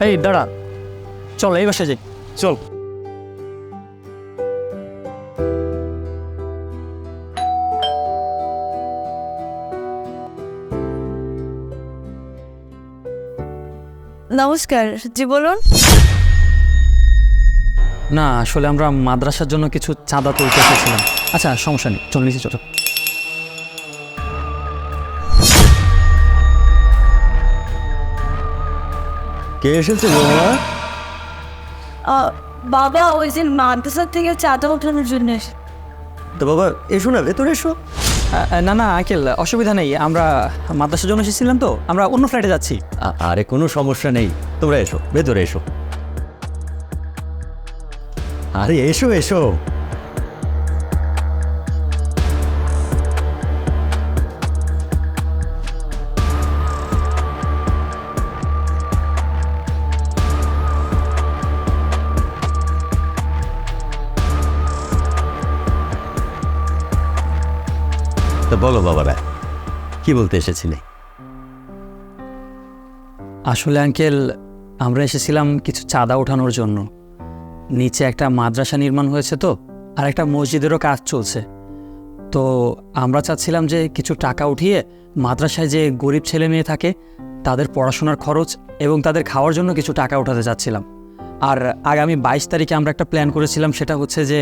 এই দাঁড়া, চল এই বাসে যাই। চল। নমস্কার, জি বলুন। না আসলে আমরা মাদ্রাসার জন্য কিছু চাঁদা তুলতে এসেছিলাম। আচ্ছা সমস্যা নেই, চল নিচে চলো। কে এসেছে বৌমা? বাবা ওই যে মাদ্রাসা থেকে চাঁদা ওঠানোর জন্য তো বাবা এসো না, ভেতরে এসো। না না আঙ্কেল, অসুবিধা নেই, আমরা মাদ্রাসার জন্য এসেছিলাম তো, আমরা অন্য ফ্লাইটে যাচ্ছি। আরে কোনো সমস্যা নেই, তোমরা এসো, ভেতরে এসো। আরে এসো এসো। তো বলো বাবারা, কি বলতে এসেছিলে? আসলে আঙ্কেল, আমরা এসেছিলাম কিছু চাঁদা ওঠানোর জন্য। নিচে একটা মাদ্রাসা নির্মাণ হয়েছে তো, আর একটা মসজিদেরও কাজ চলছে। তো আমরা চাচ্ছিলাম যে কিছু টাকা উঠিয়ে মাদ্রাসায় যে গরিব ছেলে মেয়ে থাকে তাদের পড়াশোনার খরচ এবং তাদের খাওয়ার জন্য কিছু টাকা উঠাতে চাচ্ছিলাম। আর আগামী 22 তারিখে আমরা একটা প্ল্যান করেছিলাম, সেটা হচ্ছে যে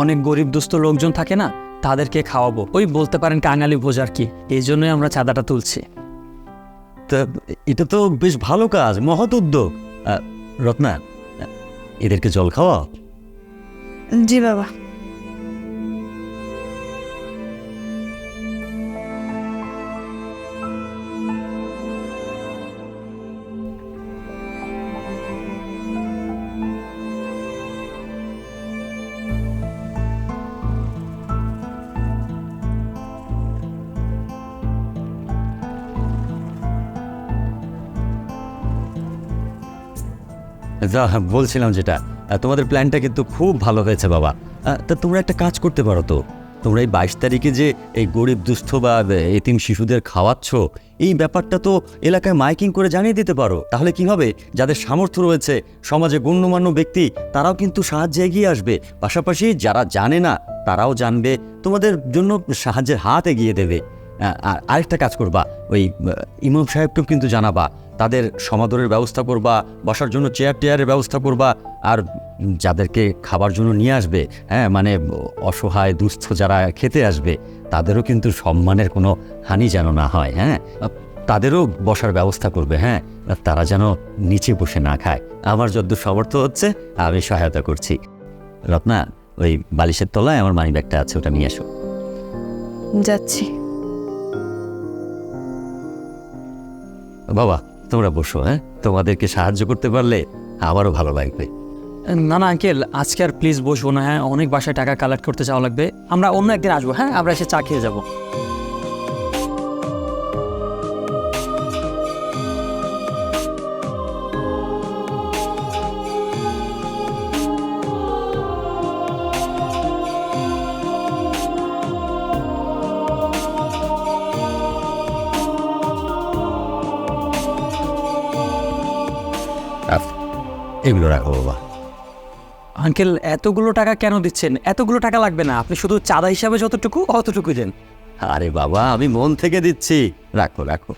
অনেক গরিব দুস্থ লোকজন থাকে না, তাদেরকে খাওয়াবো। ওই বলতে পারেন কাঙালি ভোজ আর কি। এই জন্যই আমরা চাঁদাটা তুলছি। তা এটা তো বেশ ভালো কাজ, মহৎ উদ্যোগ। রত্না, এদেরকে জল খাওয়াও। জি বাবা। যা বলছিলাম যেটা, তোমাদের প্ল্যানটা কিন্তু খুব ভালো হয়েছে বাবা। তা তোমরা একটা কাজ করতে পারো তো, তোমরা এই 22 তারিখে যে এই গরিব দুস্থ বা এতিম শিশুদের খাওয়াচ্ছ, এই ব্যাপারটা তো এলাকায় মাইকিং করে জানিয়ে দিতে পারো। তাহলে কি হবে, যাদের সামর্থ্য রয়েছে, সমাজে গণ্যমান্য ব্যক্তি, তারাও কিন্তু সাহায্যে এগিয়ে আসবে। পাশাপাশি যারা জানে না তারাও জানবে, তোমাদের জন্য সাহায্যের হাত এগিয়ে দেবে। আর আরেকটা কাজ করবা, ওই ইমাম সাহেবকেও কিন্তু জানাবা, তাদের সমাদরের ব্যবস্থা করবা, বসার জন্য চেয়ার টেয়ারের ব্যবস্থা করবা। আর যাদেরকে খাবার জন্য নিয়ে আসবে, হ্যাঁ মানে অসহায় দুস্থ যারা খেতে আসবে, তাদেরও কিন্তু সম্মানের কোনো হানি যেন না হয়। হ্যাঁ, তাদেরও বসার ব্যবস্থা করবে। হ্যাঁ, তারা যেন নিচে বসে না খায়। আমার যতদূর সামর্থ্য হচ্ছে আমি সহায়তা করছি। রত্না, ওই বালিশের তলায় আমার মানি ব্যাগটা আছে, ওটা নিয়ে এসো। যাচ্ছি। বাবা তোমরা বসো, হ্যাঁ তোমাদেরকে সাহায্য করতে পারলে আমারও ভালো লাগবে। না না আঙ্কেল, আজকে আর প্লিজ বসবো না। হ্যাঁ, অনেক বাসায় টাকা কালেক্ট করতে যাওয়া লাগবে, আমরা অন্য একদিন আসবো। হ্যাঁ, আমরা এসে চা খেয়ে যাবো। এগুলো রাখো বাবা। আঙ্কেল, এতগুলো টাকা কেন দিচ্ছেন? এতগুলো টাকা লাগবে না, আপনি শুধু চাঁদা হিসাবে যতটুকু অতটুকু দেন। আরে বাবা, আমি মন থেকে দিচ্ছি, রাখো রাখো।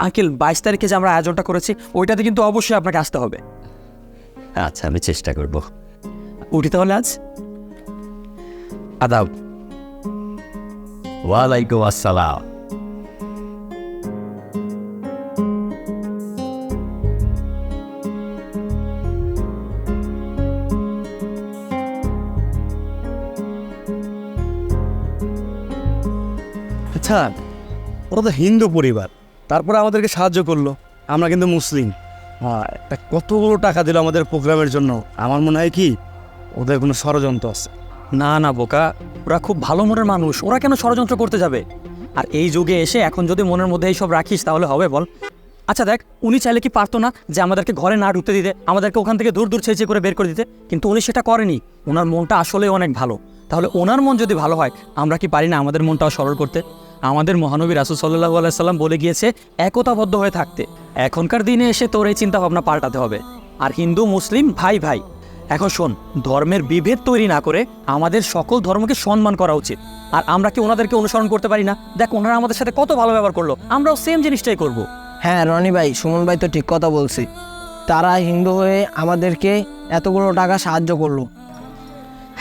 আঙ্কেল, 22 তারিখে যে আমরা আয়োজনটা করেছি, ওইটাতে কিন্তু অবশ্যই আপনাকে আসতে হবে। আচ্ছা, আমি চেষ্টা করব। উঠি তাহলে আজ। আদাব। ওয়ালাইকুম আসসালাম। আচ্ছা, ওরা তো হিন্দু পরিবার, তারপরে আমাদেরকে সাহায্য করলো। আমরা কিন্তু মুসলিম। তা কতগুলো টাকা দিল আমাদের প্রোগ্রামের জন্য। আমার মনে হয় কি ওদের কোনো ষড়যন্ত্র আছে। না না বোকা, ওরা খুব ভালো মনের মানুষ, ওরা কেন ষড়যন্ত্র করতে যাবে? আর এই যুগে এসে এখন যদি মনের মধ্যে এইসব রাখিস তাহলে হবে বল? আচ্ছা দেখ, উনি চাইলে কি পারতো না যে আমাদেরকে ঘরে না ঢুকতে দিতে, আমাদেরকে ওখান থেকে দূর দূর ছেঁচে করে বের করে দিতে? কিন্তু উনি সেটা করেনি। ওনার মনটা আসলে অনেক ভালো। তাহলে ওনার মন যদি ভালো হয়, আমরা কি পারি না আমাদের মনটাও সরল করতে? আমাদের মহানবী রাসূল সাল্লাল্লাহু আলাইহি সাল্লাম বলে গিয়েছে একতাবদ্ধ হয়ে থাকতে। এখনকার দিনে এসে তোর এই চিন্তা ভাবনা পাল্টাতে হবে। আর হিন্দু মুসলিম ভাই ভাই। এখন শোন, ধর্মের বিভেদ তৈরি না করে আমাদের সকল ধর্মকে সম্মান করা উচিত। আর আমরা কি ওনাদেরকে অনুসরণ করতে পারি না? দেখ, ওনারা আমাদের সাথে কত ভালো ব্যবহার করলো, আমরাও সেম জিনিসটাই করব। হ্যাঁ রনি ভাই, সুমন ভাই তো ঠিক কথা বলছে। তারা হিন্দু হয়ে আমাদেরকে এতগুলো টাকা সাহায্য করলো।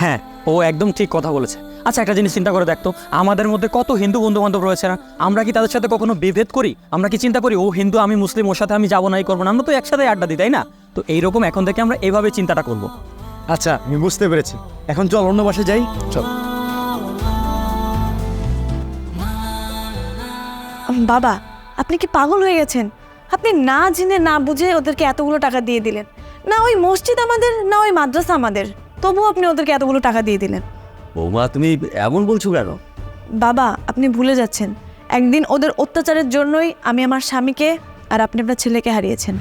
হ্যাঁ, ও একদম ঠিক কথা বলেছে। আচ্ছা, একটা জিনিস চিন্তা করে দেখতো, আমাদের মধ্যে কত হিন্দু বন্ধু বান্ধব রয়েছে না? আমরা কি তাদের সাথে কখনো বিভেদ করি? আমরা কি চিন্তা করি ও হিন্দু আমি মুসলিম, ওর সাথে আমি যাবো নাই করবো না? আমরা তো একসাথে আড্ডা দিই, তাই না? তো এইরকম এখন থেকে আমরা এইভাবে চিন্তাটা করব। আচ্ছা, আমি বুঝতে পেরেছি। এখন চল অন্য বাসায় যাই, চল। বাবা, আপনি কি পাগল হয়ে গেছেন? আপনি না জেনে না বুঝে ওদেরকে এতগুলো টাকা দিয়ে দিলেন। না ওই মসজিদ আমাদের, না ওই মাদ্রাসা আমাদের, তবুও আপনি ওদেরকে এতগুলো টাকা দিয়ে দিলেন। বৌমা, তুমি এমন বলছো কেন? বাবা, আপনি ভুলে যাচ্ছেন, একদিন ওদের অত্যাচারের জন্যই আমি আমার স্বামীকে আর আপনি আপনার ছেলেকে হারিয়েছেন।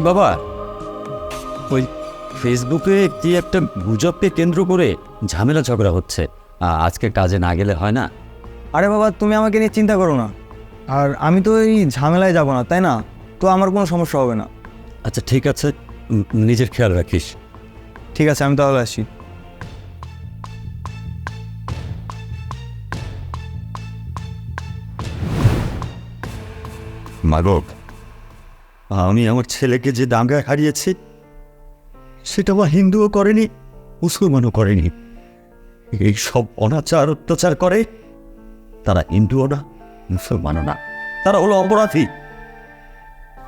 বাবা, ওই ফেসবুকে কি একটা গুজবকে কেন্দ্র করে ঝামেলা ঝগড়া হচ্ছে। আজকে কাজে না গেলে হয় না? আরে বাবা, তুমি আমাকে নিয়ে চিন্তা করো না। আর আমি তো এই ঝামেলায় যাব না, তাই না? তো আমার কোনো সমস্যা হবে না। আচ্ছা ঠিক আছে, নিজের খেয়াল রাখিস। ঠিক আছে, আমি তাহলে আসি। মাগো, আমি আমার ছেলেকে যে দাঙ্গায় হারিয়েছি সেটা আমার হিন্দুও করেনি, মুসলমানও করেনি। এই সব অনাচার অত্যাচার করে তারা হিন্দুও না, মুসলমানও না, তারা হলো অপরাধী।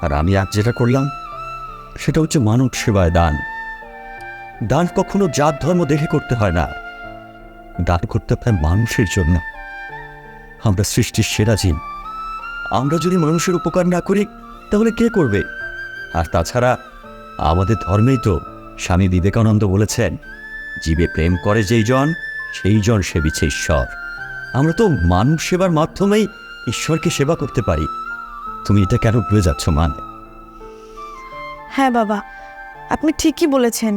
আর আমি আজ যেটা করলাম সেটা হচ্ছে মানব সেবায় দান। দান কখনো জাত ধর্ম দেখে করতে হয় না, দান করতে হয় মানুষের জন্য। আমরা সৃষ্টির সেরা জীব, আমরা যদি মানুষের উপকার না করি তাহলে কে করবে? আর তাছাড়া আমাদের ধর্মেই তো স্বামী বিবেকানন্দ বলেছেন, জীবে প্রেম করে যেই জন সেই জন সেবিছে ঈশ্বর। আমরা তো মানুষ সেবার মাধ্যমেই ঈশ্বরকে সেবা করতে পারি। তুমি এটা কেন ভুলে যাচ্ছ মা? হ্যাঁ বাবা, আপনি ঠিকই বলেছেন।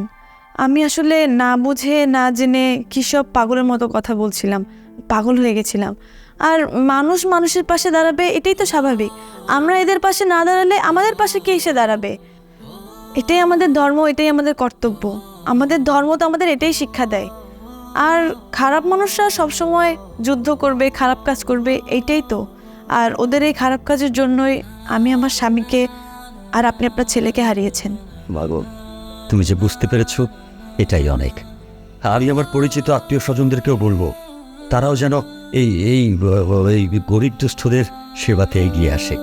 আমি আসলে না বুঝে না জেনে কী সব পাগলের মতো কথা বলছিলাম, পাগল হয়ে গেছিলাম। আর মানুষ মানুষের পাশে দাঁড়াবে, এটাই তো স্বাভাবিক। আমরা এদের পাশে না দাঁড়ালে আমাদের পাশে কে এসে দাঁড়াবে? এটাই আমাদের ধর্ম, এটাই আমাদের কর্তব্য। আমাদের ধর্ম তো আমাদের এটাই শিক্ষা দেয়। আর খারাপ মানুষরা সবসময় যুদ্ধ করবে, খারাপ কাজ করবে, এইটাই তো। আর ওদের এই খারাপ কাজের জন্যই আমি আমার স্বামীকে আর আপনি আপনার ছেলেকে হারিয়েছেন। ভাগো, তুমি যে বুঝতে পেরেছো এটাই অনেক। আমি আমার পরিচিত আত্মীয় স্বজনদেরকেও বলবো, তারাও যেন এই এই এই গরিব দুস্থদের সেবাতে এগিয়ে আসে।